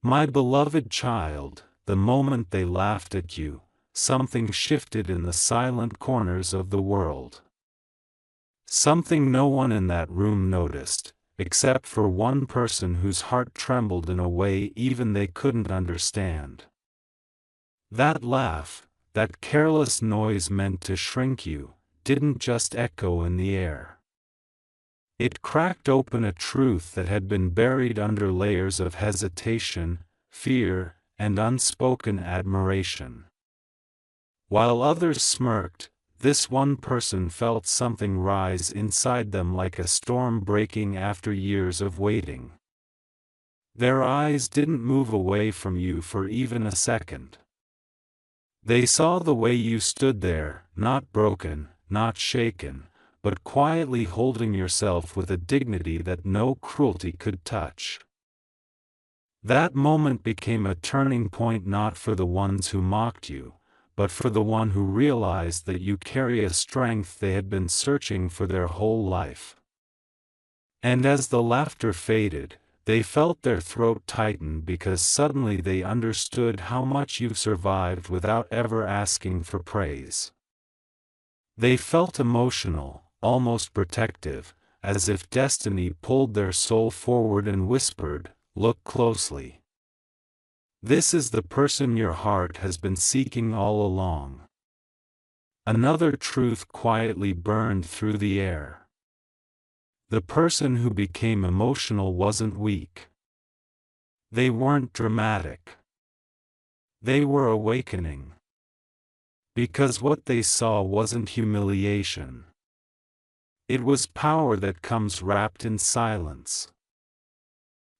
My beloved child, the moment they laughed at you, something shifted in the silent corners of the world. Something no one in that room noticed, except for one person whose heart trembled in a way even they couldn't understand. That laugh, that careless noise meant to shrink you, didn't just echo in the air. It cracked open a truth that had been buried under layers of hesitation, fear, and unspoken admiration. While others smirked, this one person felt something rise inside them like a storm breaking after years of waiting. Their eyes didn't move away from you for even a second. They saw the way you stood there, not broken, not shaken, but quietly holding yourself with a dignity that no cruelty could touch. That moment became a turning point not for the ones who mocked you, but for the one who realized that you carry a strength they had been searching for their whole life. And as the laughter faded, they felt their throat tighten because suddenly they understood how much you've survived without ever asking for praise. They felt emotional, almost protective, as if destiny pulled their soul forward and whispered, "Look closely. This is the person your heart has been seeking all along." Another truth quietly burned through the air. The person who became emotional wasn't weak. They weren't dramatic. They were awakening. Because what they saw wasn't humiliation. It was power that comes wrapped in silence.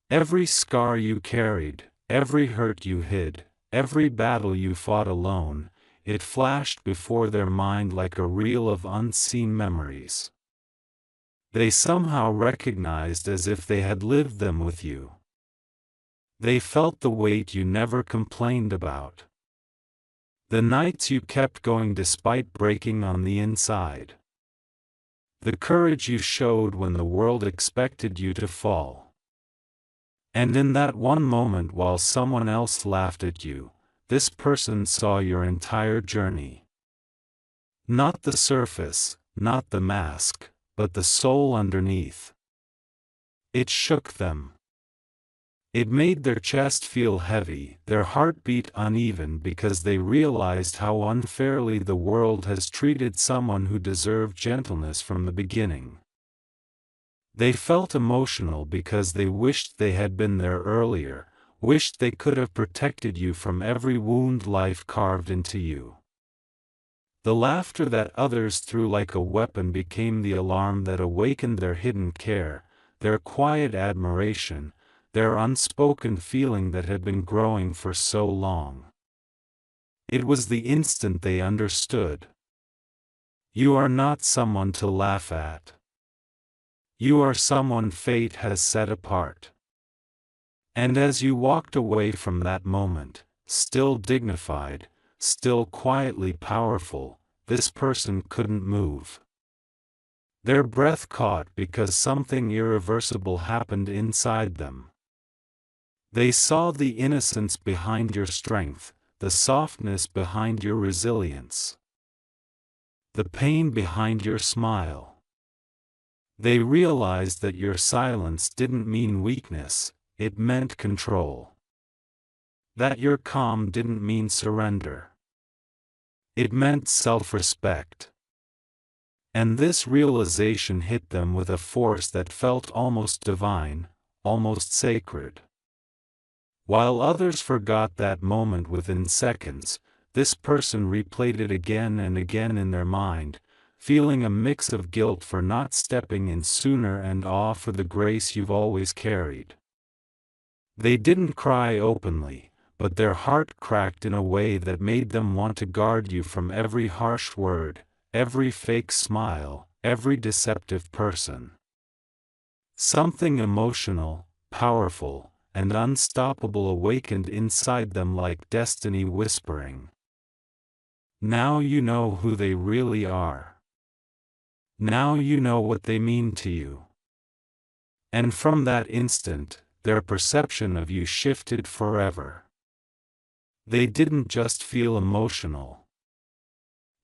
Every scar you carried, every hurt you hid, every battle you fought alone, it flashed before their mind like a reel of unseen memories. They somehow recognized as if they had lived them with you. They felt the weight you never complained about. The nights you kept going despite breaking on the inside. The courage you showed when the world expected you to fall. And in that one moment while someone else laughed at you, this person saw your entire journey. Not the surface, not the mask, but the soul underneath. It shook them. It made their chest feel heavy, their heartbeat uneven because they realized how unfairly the world has treated someone who deserved gentleness from the beginning. They felt emotional because they wished they had been there earlier, wished they could have protected you from every wound life carved into you. The laughter that others threw like a weapon became the alarm that awakened their hidden care, their quiet admiration, their unspoken feeling that had been growing for so long. It was the instant they understood. You are not someone to laugh at. You are someone fate has set apart. And as you walked away from that moment, still dignified, still quietly powerful, this person couldn't move. Their breath caught because something irreversible happened inside them. They saw the innocence behind your strength, the softness behind your resilience, the pain behind your smile. They realized that your silence didn't mean weakness, it meant control. That your calm didn't mean surrender. It meant self-respect. And this realization hit them with a force that felt almost divine, almost sacred. While others forgot that moment within seconds, this person replayed it again and again in their mind, feeling a mix of guilt for not stepping in sooner and awe for the grace you've always carried. They didn't cry openly, but their heart cracked in a way that made them want to guard you from every harsh word, every fake smile, every deceptive person. Something emotional, powerful, and unstoppable awakened inside them like destiny whispering. Now you know who they really are. Now you know what they mean to you. And from that instant, their perception of you shifted forever. They didn't just feel emotional.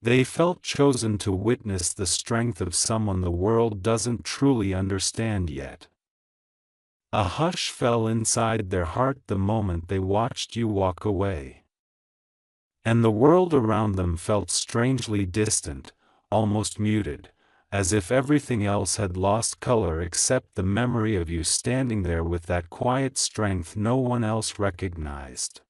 They felt chosen to witness the strength of someone the world doesn't truly understand yet. A hush fell inside their heart the moment they watched you walk away. And the world around them felt strangely distant, almost muted, as if everything else had lost color except the memory of you standing there with that quiet strength no one else recognized.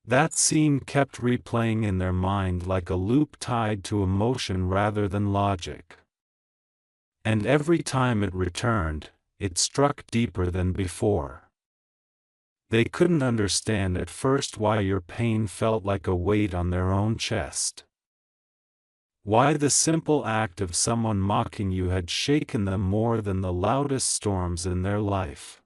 That scene kept replaying in their mind like a loop tied to emotion rather than logic. And every time it returned, it struck deeper than before. They couldn't understand at first why your pain felt like a weight on their own chest. Why the simple act of someone mocking you had shaken them more than the loudest storms in their life.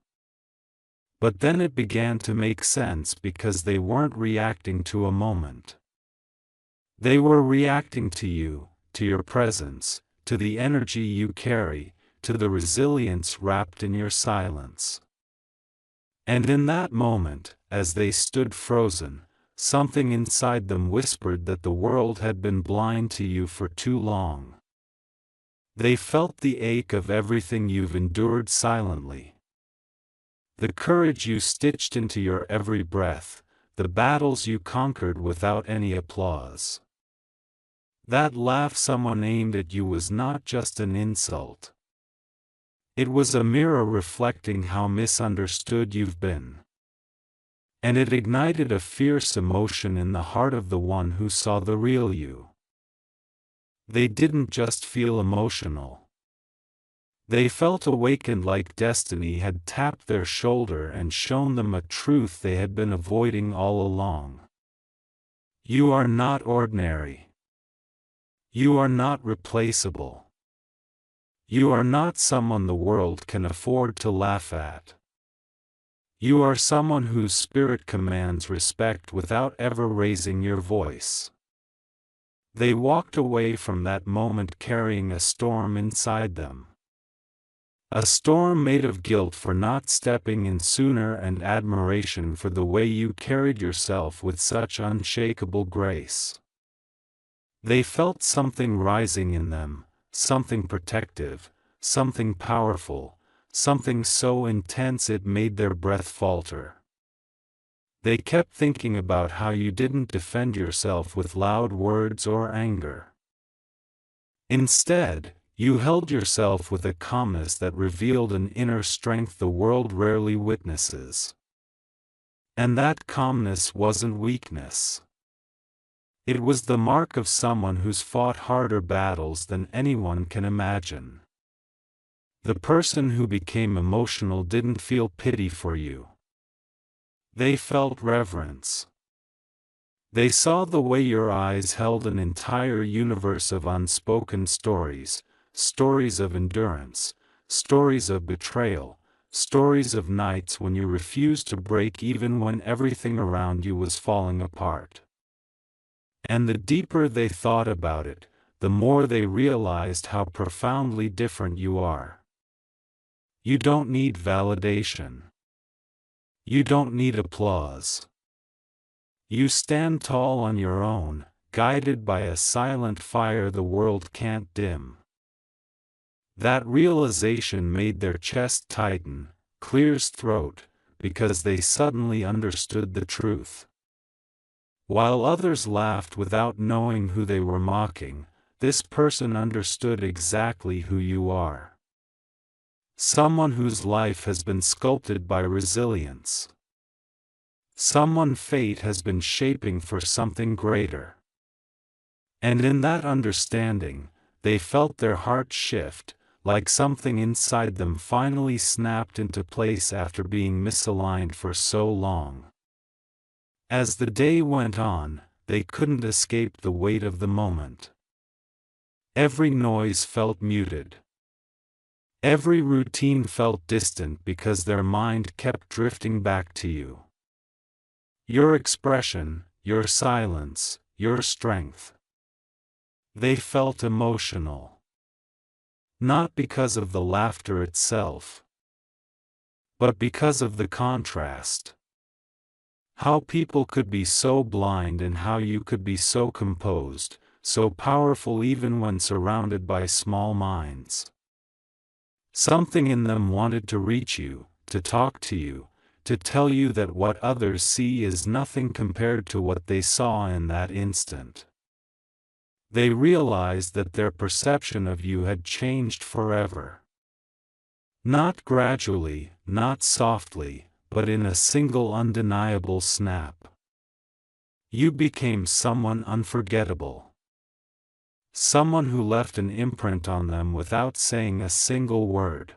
But then it began to make sense because they weren't reacting to a moment. They were reacting to you, to your presence, to the energy you carry, to the resilience wrapped in your silence. And in that moment, as they stood frozen, something inside them whispered that the world had been blind to you for too long. They felt the ache of everything you've endured silently. The courage you stitched into your every breath, the battles you conquered without any applause. That laugh someone aimed at you was not just an insult. It was a mirror reflecting how misunderstood you've been. And it ignited a fierce emotion in the heart of the one who saw the real you. They didn't just feel emotional. They felt awakened, like destiny had tapped their shoulder and shown them a truth they had been avoiding all along. You are not ordinary. You are not replaceable. You are not someone the world can afford to laugh at. You are someone whose spirit commands respect without ever raising your voice. They walked away from that moment carrying a storm inside them. A storm made of guilt for not stepping in sooner and admiration for the way you carried yourself with such unshakable grace. They felt something rising in them, something protective, something powerful, something so intense it made their breath falter. They kept thinking about how you didn't defend yourself with loud words or anger. Instead, you held yourself with a calmness that revealed an inner strength the world rarely witnesses. And that calmness wasn't weakness. It was the mark of someone who's fought harder battles than anyone can imagine. The person who became emotional didn't feel pity for you. They felt reverence. They saw the way your eyes held an entire universe of unspoken stories. Stories of endurance, stories of betrayal, stories of nights when you refused to break even when everything around you was falling apart. And the deeper they thought about it, the more they realized how profoundly different you are. You don't need validation. You don't need applause. You stand tall on your own, guided by a silent fire the world can't dim. That realization made their chest tighten, Clear's throat, because they suddenly understood the truth. While others laughed without knowing who they were mocking, this person understood exactly who you are. Someone whose life has been sculpted by resilience. Someone fate has been shaping for something greater. And in that understanding, they felt their hearts shift, like something inside them finally snapped into place after being misaligned for so long. As the day went on, they couldn't escape the weight of the moment. Every noise felt muted. Every routine felt distant because their mind kept drifting back to you. Your expression, your silence, your strength. They felt emotional. Not because of the laughter itself, but because of the contrast. How people could be so blind and how you could be so composed, so powerful even when surrounded by small minds. Something in them wanted to reach you, to talk to you, to tell you that what others see is nothing compared to what they saw in that instant. They realized that their perception of you had changed forever. Not gradually, not softly, but in a single undeniable snap. You became someone unforgettable. Someone who left an imprint on them without saying a single word.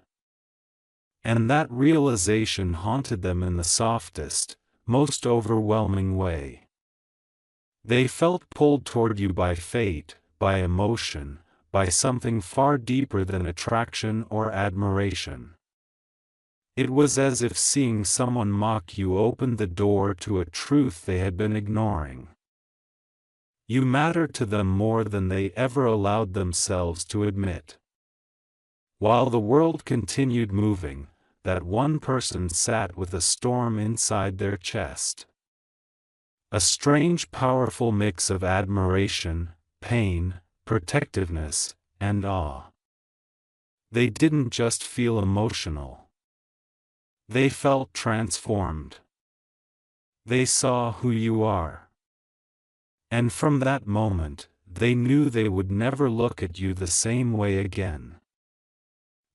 And that realization haunted them in the softest, most overwhelming way. They felt pulled toward you by fate, by emotion, by something far deeper than attraction or admiration. It was as if seeing someone mock you opened the door to a truth they had been ignoring. You mattered to them more than they ever allowed themselves to admit. While the world continued moving, that one person sat with a storm inside their chest. A strange, powerful mix of admiration, pain, protectiveness, and awe. They didn't just feel emotional. They felt transformed. They saw who you are. And from that moment, they knew they would never look at you the same way again.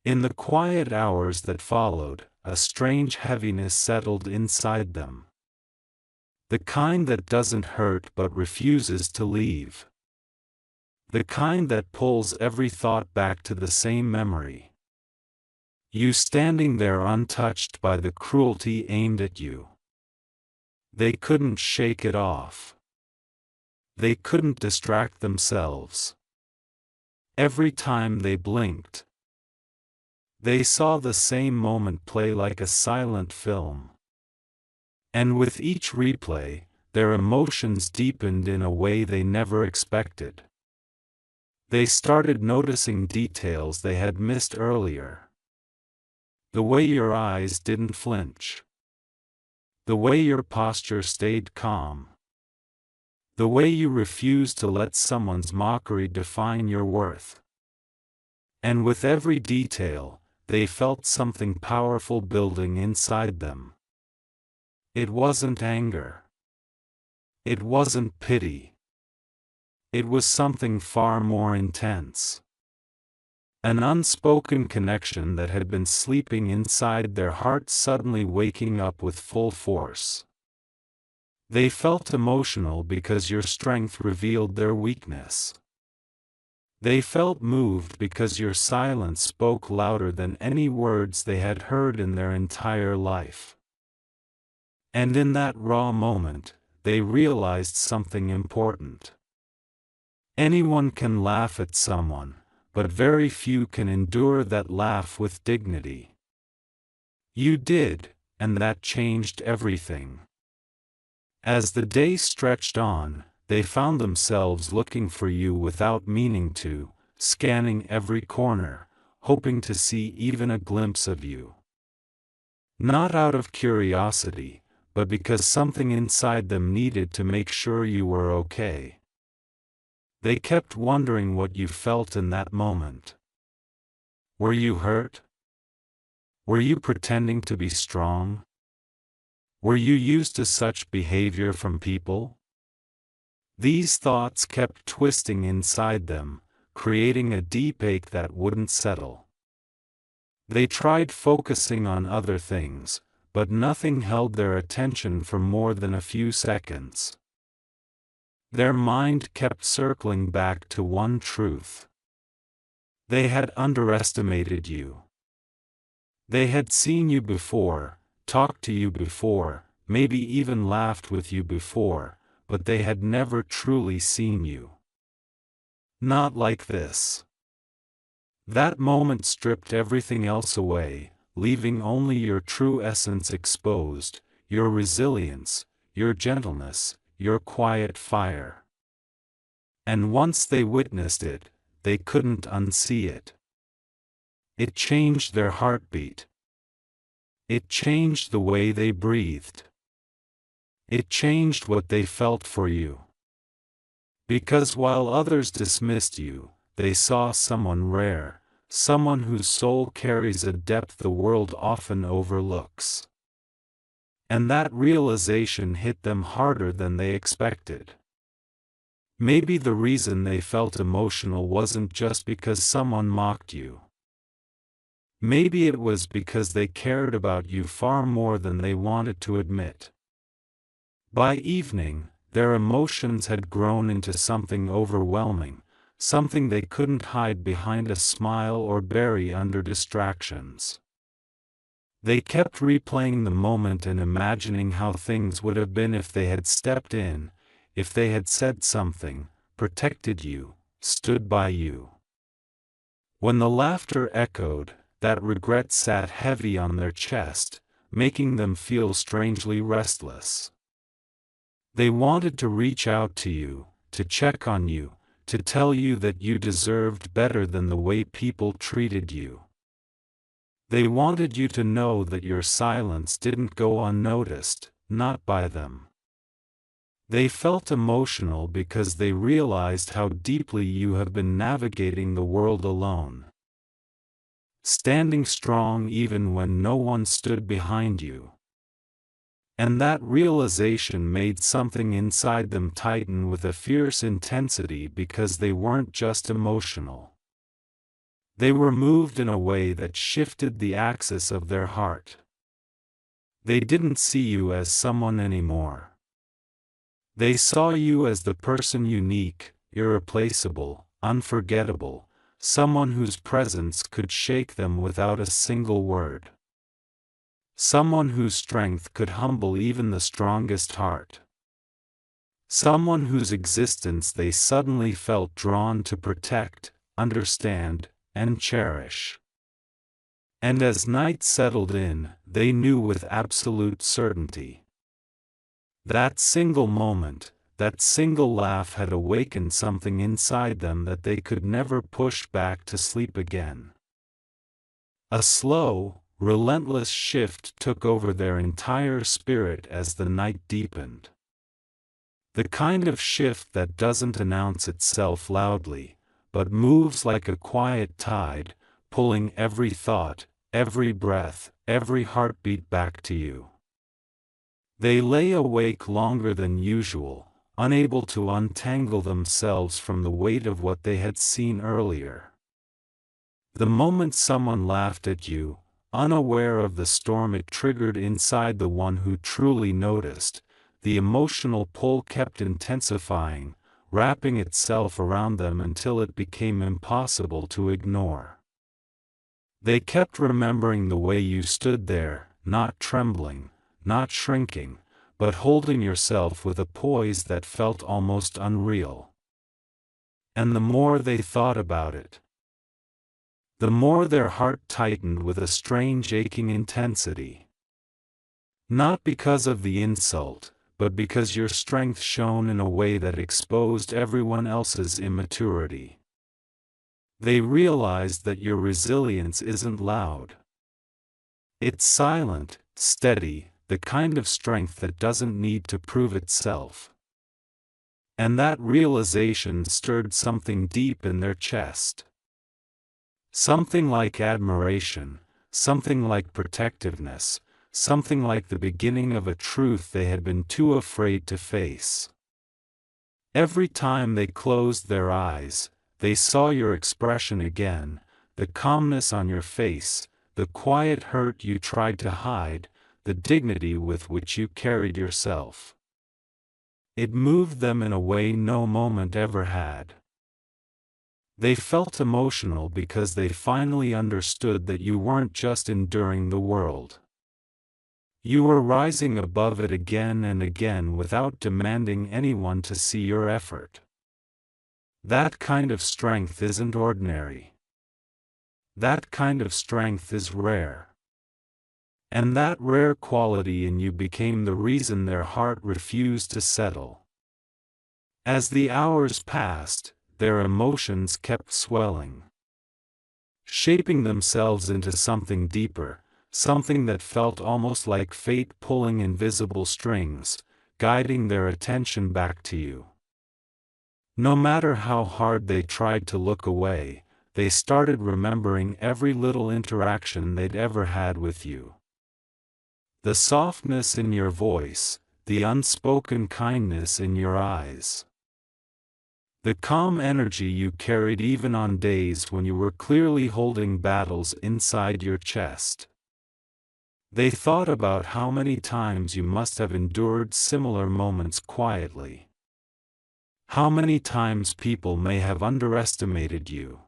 In the quiet hours that followed, a strange heaviness settled inside them. The kind that doesn't hurt but refuses to leave. The kind that pulls every thought back to the same memory. You standing there untouched by the cruelty aimed at you. They couldn't shake it off. They couldn't distract themselves. Every time they blinked, they saw the same moment play like a silent film. And with each replay, their emotions deepened in a way they never expected. They started noticing details they had missed earlier. The way your eyes didn't flinch. The way your posture stayed calm. The way you refused to let someone's mockery define your worth. And with every detail, they felt something powerful building inside them. It wasn't anger. It wasn't pity. It was something far more intense. An unspoken connection that had been sleeping inside their hearts suddenly waking up with full force. They felt emotional because your strength revealed their weakness. They felt moved because your silence spoke louder than any words they had heard in their entire life. And in that raw moment, they realized something important. Anyone can laugh at someone, but very few can endure that laugh with dignity. You did, and that changed everything. As the day stretched on, they found themselves looking for you without meaning to, scanning every corner, hoping to see even a glimpse of you. Not out of curiosity, but because something inside them needed to make sure you were okay. They kept wondering what you felt in that moment. Were you hurt? Were you pretending to be strong? Were you used to such behavior from people? These thoughts kept twisting inside them, creating a deep ache that wouldn't settle. They tried focusing on other things, but nothing held their attention for more than a few seconds. Their mind kept circling back to one truth. They had underestimated you. They had seen you before, talked to you before, maybe even laughed with you before, but they had never truly seen you. Not like this. That moment stripped everything else away, leaving only your true essence exposed, your resilience, your gentleness, your quiet fire. And once they witnessed it, they couldn't unsee it. It changed their heartbeat. It changed the way they breathed. It changed what they felt for you. Because while others dismissed you, they saw someone rare, someone whose soul carries a depth the world often overlooks. And that realization hit them harder than they expected. Maybe the reason they felt emotional wasn't just because someone mocked you. Maybe it was because they cared about you far more than they wanted to admit. By evening, their emotions had grown into something overwhelming, something they couldn't hide behind a smile or bury under distractions. They kept replaying the moment and imagining how things would have been if they had stepped in, if they had said something, protected you, stood by you. When the laughter echoed, that regret sat heavy on their chest, making them feel strangely restless. They wanted to reach out to you, to check on you, to tell you that you deserved better than the way people treated you. They wanted you to know that your silence didn't go unnoticed, not by them. They felt emotional because they realized how deeply you have been navigating the world alone. Standing strong even when no one stood behind you. And that realization made something inside them tighten with a fierce intensity because they weren't just emotional. They were moved in a way that shifted the axis of their heart. They didn't see you as someone anymore. They saw you as the person unique, irreplaceable, unforgettable, someone whose presence could shake them without a single word. Someone whose strength could humble even the strongest heart. Someone whose existence they suddenly felt drawn to protect, understand, and cherish. And as night settled in, they knew with absolute certainty. That single moment, that single laugh had awakened something inside them that they could never push back to sleep again. A slow, relentless shift took over their entire spirit as the night deepened. The kind of shift that doesn't announce itself loudly, but moves like a quiet tide, pulling every thought, every breath, every heartbeat back to you. They lay awake longer than usual, unable to untangle themselves from the weight of what they had seen earlier. The moment someone laughed at you, unaware of the storm it triggered inside the one who truly noticed, the emotional pull kept intensifying, wrapping itself around them until it became impossible to ignore. They kept remembering the way you stood there, not trembling, not shrinking, but holding yourself with a poise that felt almost unreal. And the more they thought about it, the more their heart tightened with a strange aching intensity. Not because of the insult, but because your strength shone in a way that exposed everyone else's immaturity. They realized that your resilience isn't loud. It's silent, steady, the kind of strength that doesn't need to prove itself. And that realization stirred something deep in their chest. Something like admiration, something like protectiveness, something like the beginning of a truth they had been too afraid to face. Every time they closed their eyes, they saw your expression again, the calmness on your face, the quiet hurt you tried to hide, the dignity with which you carried yourself. It moved them in a way no moment ever had. They felt emotional because they finally understood that you weren't just enduring the world. You were rising above it again and again without demanding anyone to see your effort. That kind of strength isn't ordinary. That kind of strength is rare. And that rare quality in you became the reason their heart refused to settle. As the hours passed, their emotions kept swelling, shaping themselves into something deeper, something that felt almost like fate pulling invisible strings, guiding their attention back to you. No matter how hard they tried to look away, they started remembering every little interaction they'd ever had with you. The softness in your voice, the unspoken kindness in your eyes. The calm energy you carried even on days when you were clearly holding battles inside your chest. They thought about how many times you must have endured similar moments quietly. How many times people may have underestimated you.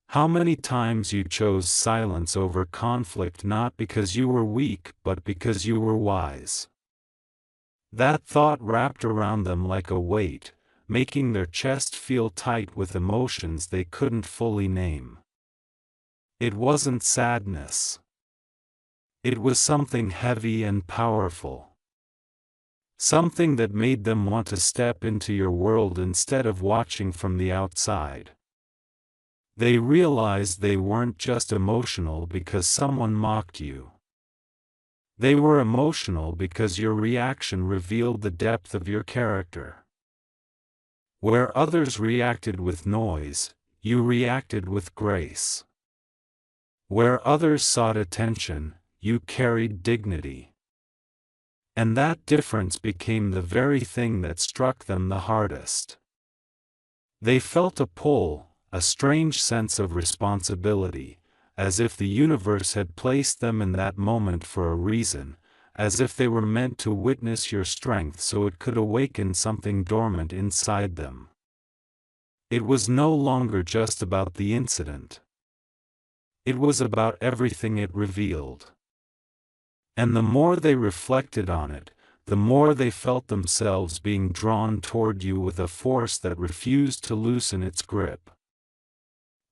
How many times you chose silence over conflict not because you were weak but because you were wise. That thought wrapped around them like a weight, making their chest feel tight with emotions they couldn't fully name. It wasn't sadness. It was something heavy and powerful. Something that made them want to step into your world instead of watching from the outside. They realized they weren't just emotional because someone mocked you. They were emotional because your reaction revealed the depth of your character. Where others reacted with noise, you reacted with grace. Where others sought attention, you carried dignity. And that difference became the very thing that struck them the hardest. They felt a pull, a strange sense of responsibility, as if the universe had placed them in that moment for a reason, as if they were meant to witness your strength so it could awaken something dormant inside them. It was no longer just about the incident. It was about everything it revealed. And the more they reflected on it, the more they felt themselves being drawn toward you with a force that refused to loosen its grip.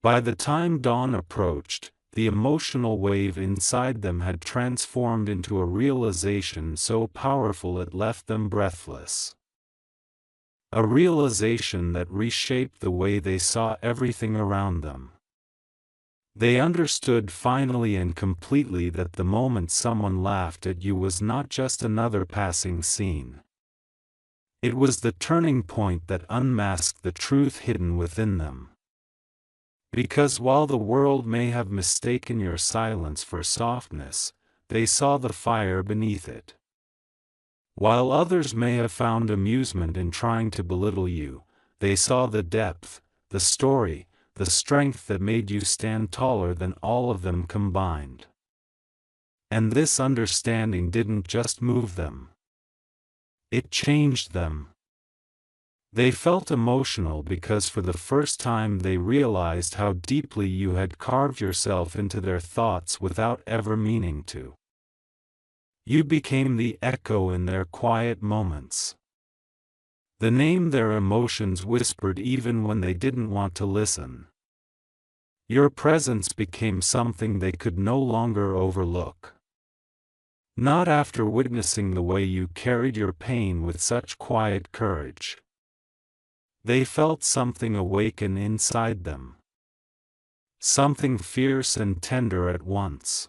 By the time dawn approached, the emotional wave inside them had transformed into a realization so powerful it left them breathless. A realization that reshaped the way they saw everything around them. They understood finally and completely that the moment someone laughed at you was not just another passing scene. It was the turning point that unmasked the truth hidden within them. Because while the world may have mistaken your silence for softness, they saw the fire beneath it. While others may have found amusement in trying to belittle you, they saw the depth, the story, the strength that made you stand taller than all of them combined. And this understanding didn't just move them. It changed them. They felt emotional because for the first time they realized how deeply you had carved yourself into their thoughts without ever meaning to. You became the echo in their quiet moments. The name their emotions whispered even when they didn't want to listen. Your presence became something they could no longer overlook. Not after witnessing the way you carried your pain with such quiet courage. They felt something awaken inside them. Something fierce and tender at once.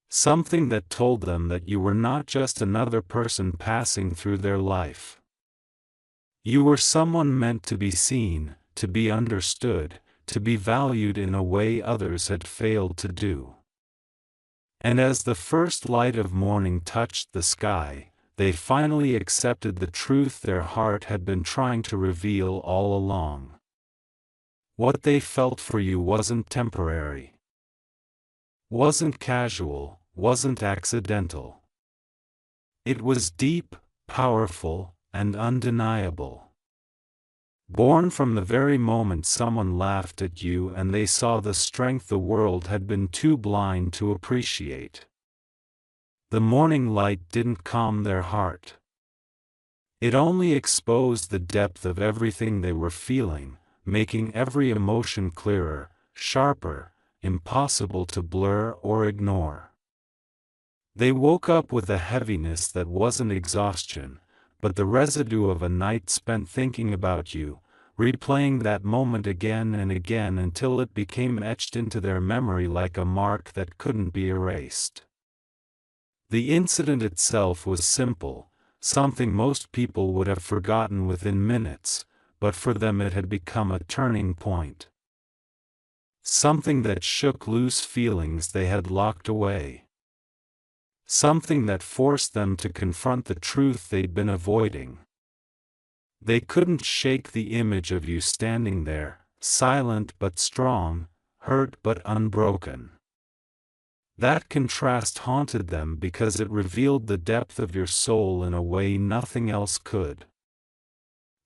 Something that told them that you were not just another person passing through their life. You were someone meant to be seen, to be understood, to be valued in a way others had failed to do. And as the first light of morning touched the sky, they finally accepted the truth their heart had been trying to reveal all along. What they felt for you wasn't temporary. Wasn't casual, wasn't accidental. It was deep, powerful, and undeniable. Born from the very moment someone laughed at you and they saw the strength the world had been too blind to appreciate. The morning light didn't calm their heart. It only exposed the depth of everything they were feeling, making every emotion clearer, sharper, impossible to blur or ignore. They woke up with a heaviness that wasn't exhaustion, but the residue of a night spent thinking about you, replaying that moment again and again until it became etched into their memory like a mark that couldn't be erased. The incident itself was simple, something most people would have forgotten within minutes, but for them it had become a turning point. Something that shook loose feelings they had locked away. Something that forced them to confront the truth they'd been avoiding. They couldn't shake the image of you standing there, silent but strong, hurt but unbroken. That contrast haunted them because it revealed the depth of your soul in a way nothing else could.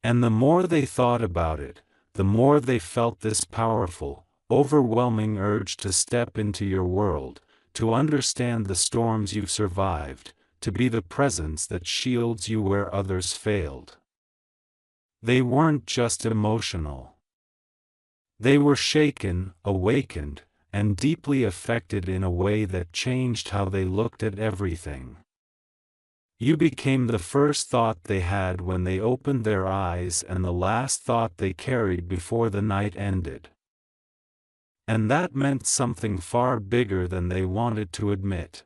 And the more they thought about it, the more they felt this powerful, overwhelming urge to step into your world, to understand the storms you've survived, to be the presence that shields you where others failed. They weren't just emotional. They were shaken, awakened, and deeply affected in a way that changed how they looked at everything. You became the first thought they had when they opened their eyes and the last thought they carried before the night ended. And that meant something far bigger than they wanted to admit.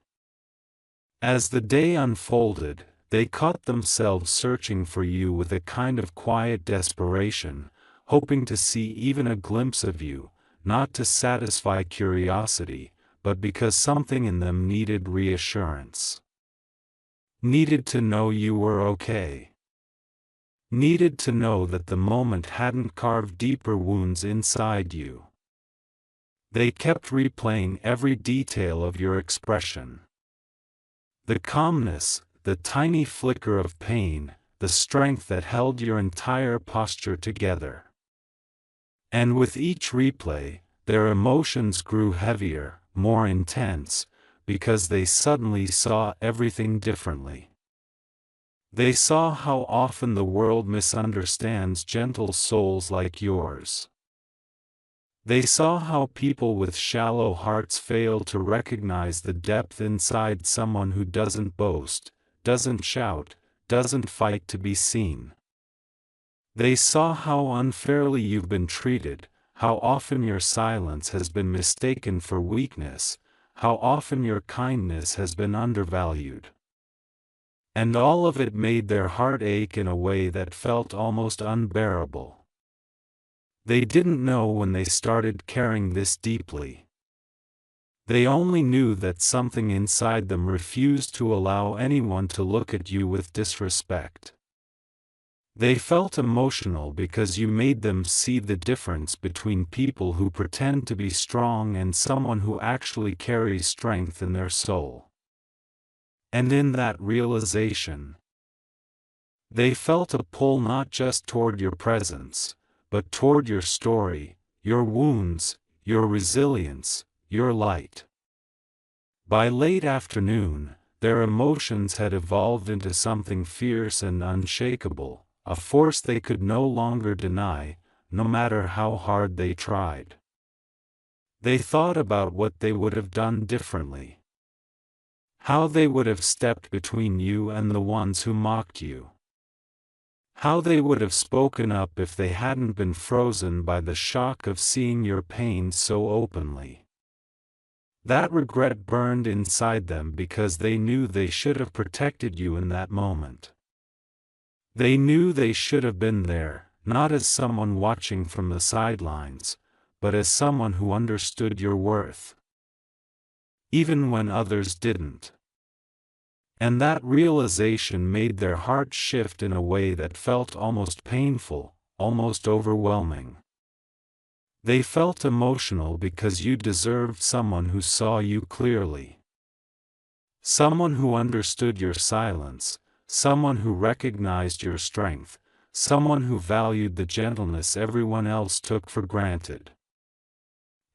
As the day unfolded, they caught themselves searching for you with a kind of quiet desperation, hoping to see even a glimpse of you, not to satisfy curiosity, but because something in them needed reassurance. Needed to know you were okay. Needed to know that the moment hadn't carved deeper wounds inside you. They kept replaying every detail of your expression. The calmness, the tiny flicker of pain, the strength that held your entire posture together. And with each replay, their emotions grew heavier, more intense, because they suddenly saw everything differently. They saw how often the world misunderstands gentle souls like yours. They saw how people with shallow hearts fail to recognize the depth inside someone who doesn't boast, doesn't shout, doesn't fight to be seen. They saw how unfairly you've been treated, how often your silence has been mistaken for weakness, how often your kindness has been undervalued. And all of it made their heart ache in a way that felt almost unbearable. They didn't know when they started caring this deeply. They only knew that something inside them refused to allow anyone to look at you with disrespect. They felt emotional because you made them see the difference between people who pretend to be strong and someone who actually carries strength in their soul. And in that realization, they felt a pull not just toward your presence, but toward your story, your wounds, your resilience, your light. By late afternoon, their emotions had evolved into something fierce and unshakable, a force they could no longer deny, no matter how hard they tried. They thought about what they would have done differently. How they would have stepped between you and the ones who mocked you. How they would have spoken up if they hadn't been frozen by the shock of seeing your pain so openly. That regret burned inside them because they knew they should have protected you in that moment. They knew they should have been there, not as someone watching from the sidelines, but as someone who understood your worth. Even when others didn't. And that realization made their hearts shift in a way that felt almost painful, almost overwhelming. They felt emotional because you deserved someone who saw you clearly. Someone who understood your silence, someone who recognized your strength, someone who valued the gentleness everyone else took for granted.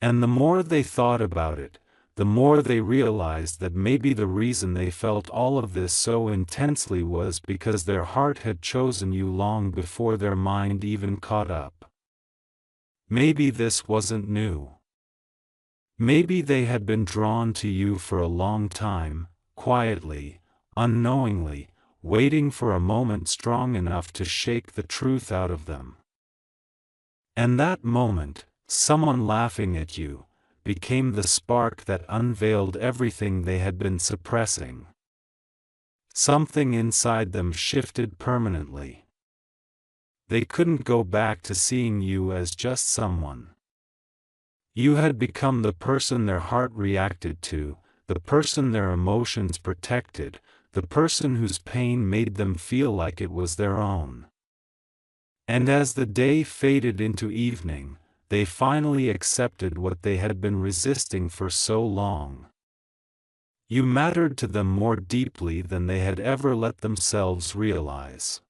And the more they thought about it, the more they realized that maybe the reason they felt all of this so intensely was because their heart had chosen you long before their mind even caught up. Maybe this wasn't new. Maybe they had been drawn to you for a long time, quietly, unknowingly, waiting for a moment strong enough to shake the truth out of them. And that moment, someone laughing at you, became the spark that unveiled everything they had been suppressing. Something inside them shifted permanently. They couldn't go back to seeing you as just someone. You had become the person their heart reacted to, the person their emotions protected, the person whose pain made them feel like it was their own. And as the day faded into evening, they finally accepted what they had been resisting for so long. You mattered to them more deeply than they had ever let themselves realize.